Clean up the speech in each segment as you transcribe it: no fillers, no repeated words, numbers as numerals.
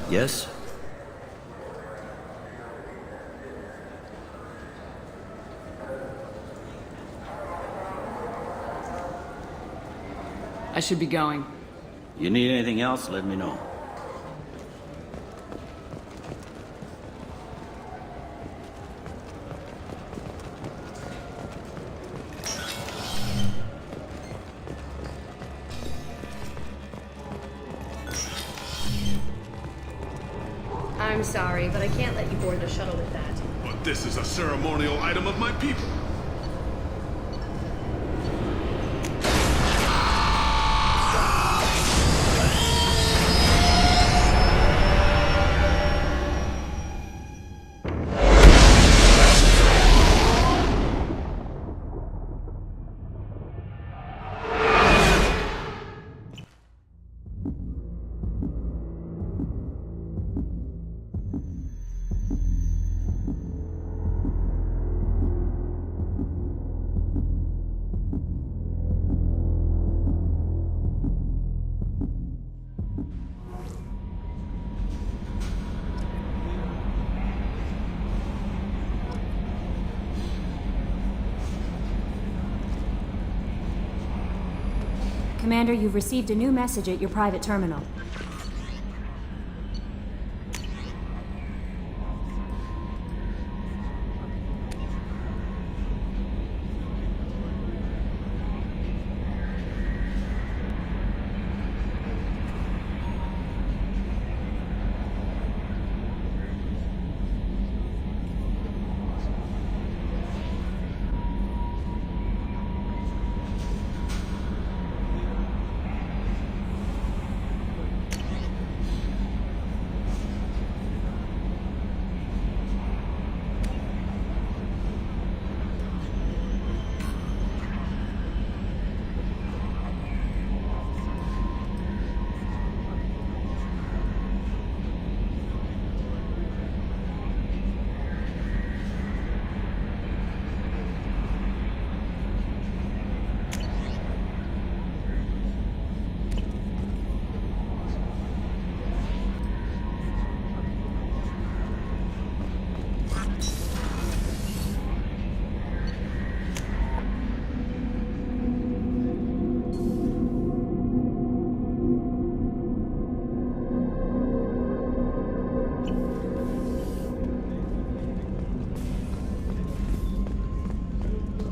Yes? I should be going. You need anything else, let me know. I'm sorry, but I can't let you board the shuttle with that. But this is a ceremonial item of my people. Commander, you've received a new message at your private terminal.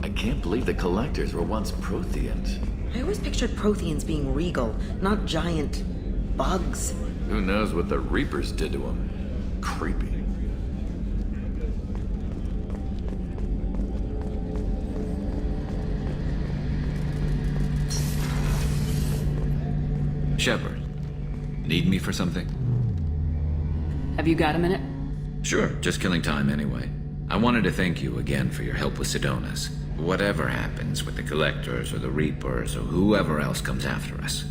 I can't believe the Collectors were once Protheans. I always pictured Protheans being regal, not giant bugs. Who knows what the Reapers did to them? Creepy. Shepard, need me for something? Have you got a minute? Sure, just killing time anyway. I wanted to thank you again for your help with Sidonis. Whatever happens with the Collectors or the Reapers or whoever else comes after us,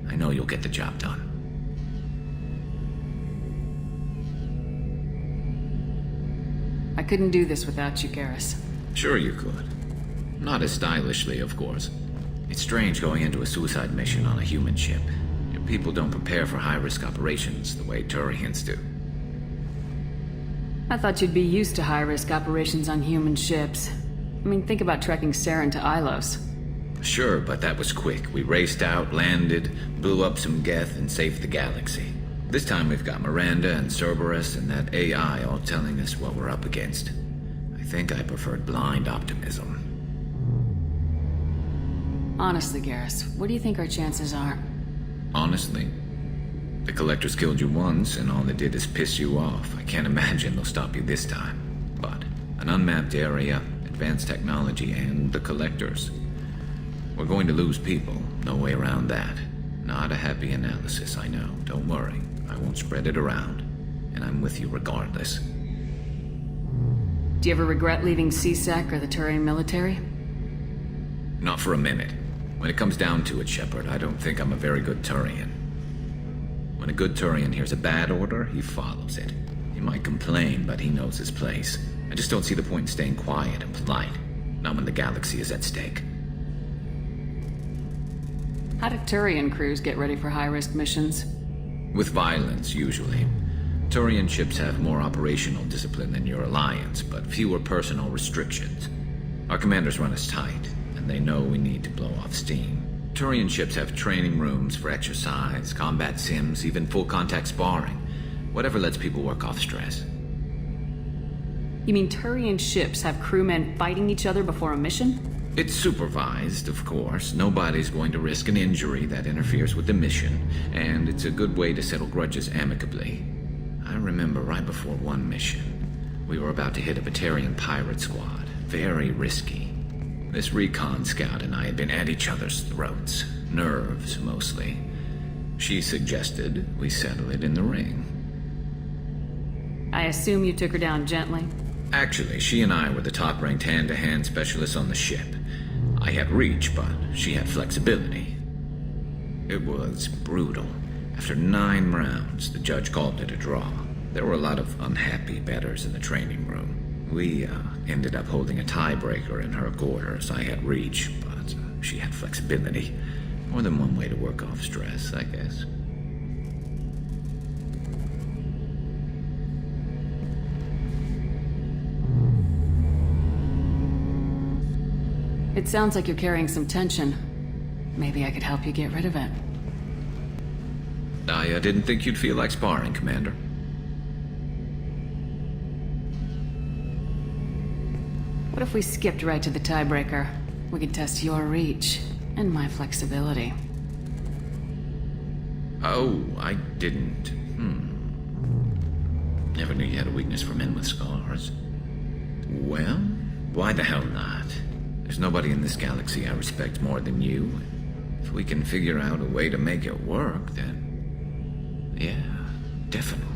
I know you'll get the job done. I couldn't do this without you, Garrus. Sure you could. Not as stylishly, of course. It's strange going into a suicide mission on a human ship. Your people don't prepare for high-risk operations the way Turians do. I thought you'd be used to high-risk operations on human ships. I mean, think about trekking Saren to Ilos. Sure, but that was quick. We raced out, landed, blew up some geth, and saved the galaxy. This time we've got Miranda and Cerberus and that AI all telling us what we're up against. I think I preferred blind optimism. Honestly, Garrus, what do you think our chances are? Honestly, the Collectors killed you once, and all they did is piss you off. I can't imagine they'll stop you this time. But an unmapped area, advanced technology, and the Collectors. We're going to lose people. No way around that. Not a happy analysis, I know. Don't worry. I won't spread it around. And I'm with you regardless. Do you ever regret leaving CSEC or the Turian military? Not for a minute. When it comes down to it, Shepard, I don't think I'm a very good Turian. When a good Turian hears a bad order, he follows it. He might complain, but he knows his place. I just don't see the point in staying quiet and polite. Not when the galaxy is at stake. How do Turian crews get ready for high-risk missions? With violence, usually. Turian ships have more operational discipline than your alliance, but fewer personal restrictions. Our commanders run us tight, and they know we need to blow off steam. Turian ships have training rooms for exercise, combat sims, even full-contact sparring. Whatever lets people work off stress. You mean Turian ships have crewmen fighting each other before a mission? It's supervised, of course. Nobody's going to risk an injury that interferes with the mission, and it's a good way to settle grudges amicably. I remember right before one mission, we were about to hit a Batarian pirate squad. Very risky. This recon scout and I had been at each other's throats. Nerves, mostly. She suggested we settle it in the ring. I assume you took her down gently? Actually, she and I were the top-ranked hand-to-hand specialists on the ship. I had reach, but she had flexibility. It was brutal. After 9 rounds, the judge called it a draw. There were a lot of unhappy bettors in the training room. We ended up holding a tiebreaker in her quarters. I had reach, but she had flexibility. More than one way to work off stress, I guess. It sounds like you're carrying some tension. Maybe I could help you get rid of it. I didn't think you'd feel like sparring, Commander. What if we skipped right to the tiebreaker? We could test your reach and my flexibility. Oh, I didn't. Never knew you had a weakness for men with scars. Well, why the hell not? There's nobody in this galaxy I respect more than you. If we can figure out a way to make it work, then... yeah, definitely.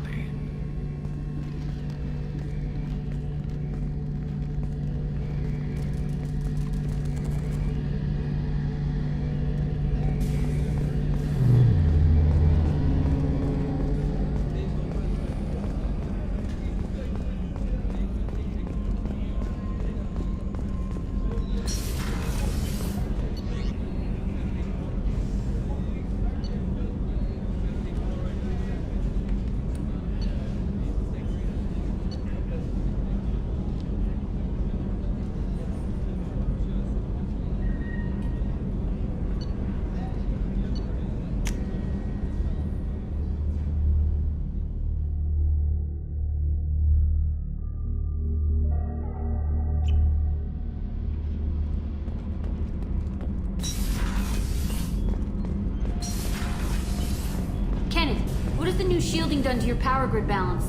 Shielding done to your power grid balance?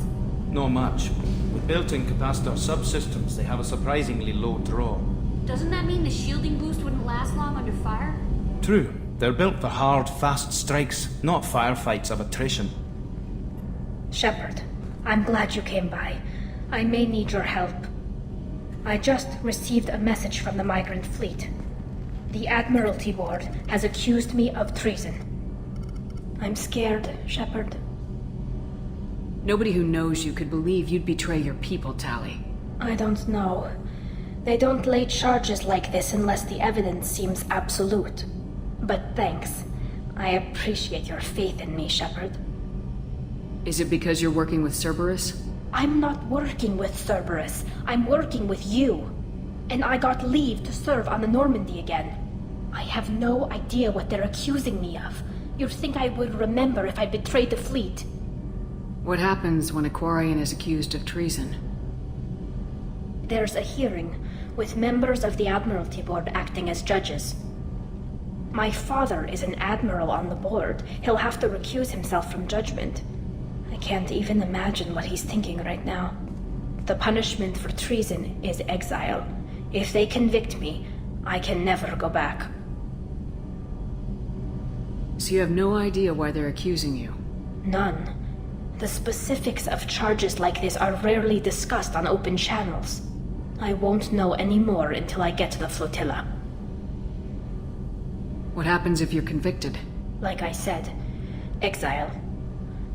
Not much. With built-in capacitor subsystems, they have a surprisingly low draw. Doesn't that mean the shielding boost wouldn't last long under fire? True. They're built for hard, fast strikes, not firefights of attrition. Shepard, I'm glad you came by. I may need your help. I just received a message from the migrant fleet. The Admiralty Board has accused me of treason. I'm scared, Shepard. Nobody who knows you could believe you'd betray your people, Tali. I don't know. They don't lay charges like this unless the evidence seems absolute. But thanks. I appreciate your faith in me, Shepard. Is it because you're working with Cerberus? I'm not working with Cerberus. I'm working with you. And I got leave to serve on the Normandy again. I have no idea what they're accusing me of. You'd think I would remember if I betrayed the fleet. What happens when a Quarian is accused of treason? There's a hearing, with members of the Admiralty Board acting as judges. My father is an admiral on the board. He'll have to recuse himself from judgment. I can't even imagine what he's thinking right now. The punishment for treason is exile. If they convict me, I can never go back. So you have no idea why they're accusing you? None. The specifics of charges like this are rarely discussed on open channels. I won't know any more until I get to the flotilla. What happens if you're convicted? Like I said, exile.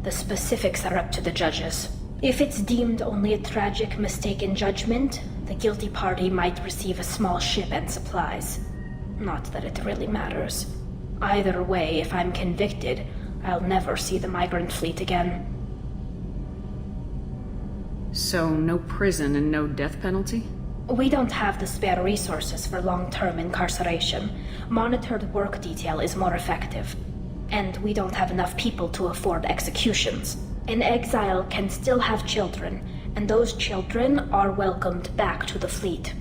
The specifics are up to the judges. If it's deemed only a tragic mistake in judgment, the guilty party might receive a small ship and supplies. Not that it really matters. Either way, if I'm convicted, I'll never see the migrant fleet again. So, no prison and no death penalty? We don't have the spare resources for long-term incarceration. Monitored work detail is more effective. And we don't have enough people to afford executions. An exile can still have children, and those children are welcomed back to the fleet.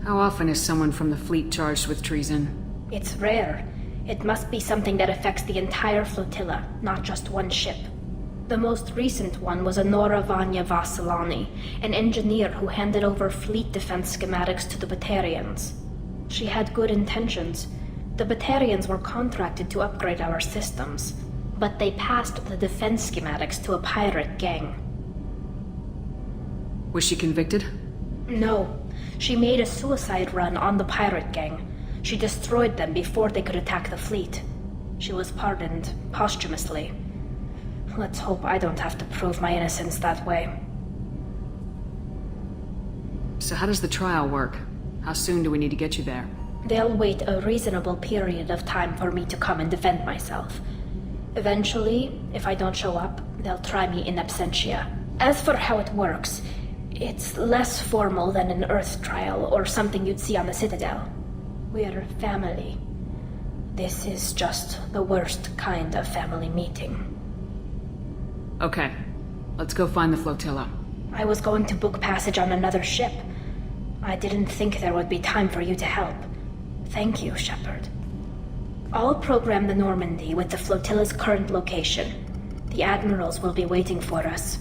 How often is someone from the fleet charged with treason? It's rare. It must be something that affects the entire flotilla, not just one ship. The most recent one was Anora Vanya Vasilani, an engineer who handed over fleet defense schematics to the Batarians. She had good intentions. The Batarians were contracted to upgrade our systems, but they passed the defense schematics to a pirate gang. Was she convicted? No. She made a suicide run on the pirate gang. She destroyed them before they could attack the fleet. She was pardoned posthumously. Let's hope I don't have to prove my innocence that way. So how does the trial work? How soon do we need to get you there? They'll wait a reasonable period of time for me to come and defend myself. Eventually, if I don't show up, they'll try me in absentia. As for how it works, it's less formal than an Earth trial or something you'd see on the Citadel. We're family. This is just the worst kind of family meeting. Okay, let's go find the flotilla. I was going to book passage on another ship. I didn't think there would be time for you to help. Thank you, Shepard. I'll program the Normandy with the flotilla's current location. The admirals will be waiting for us.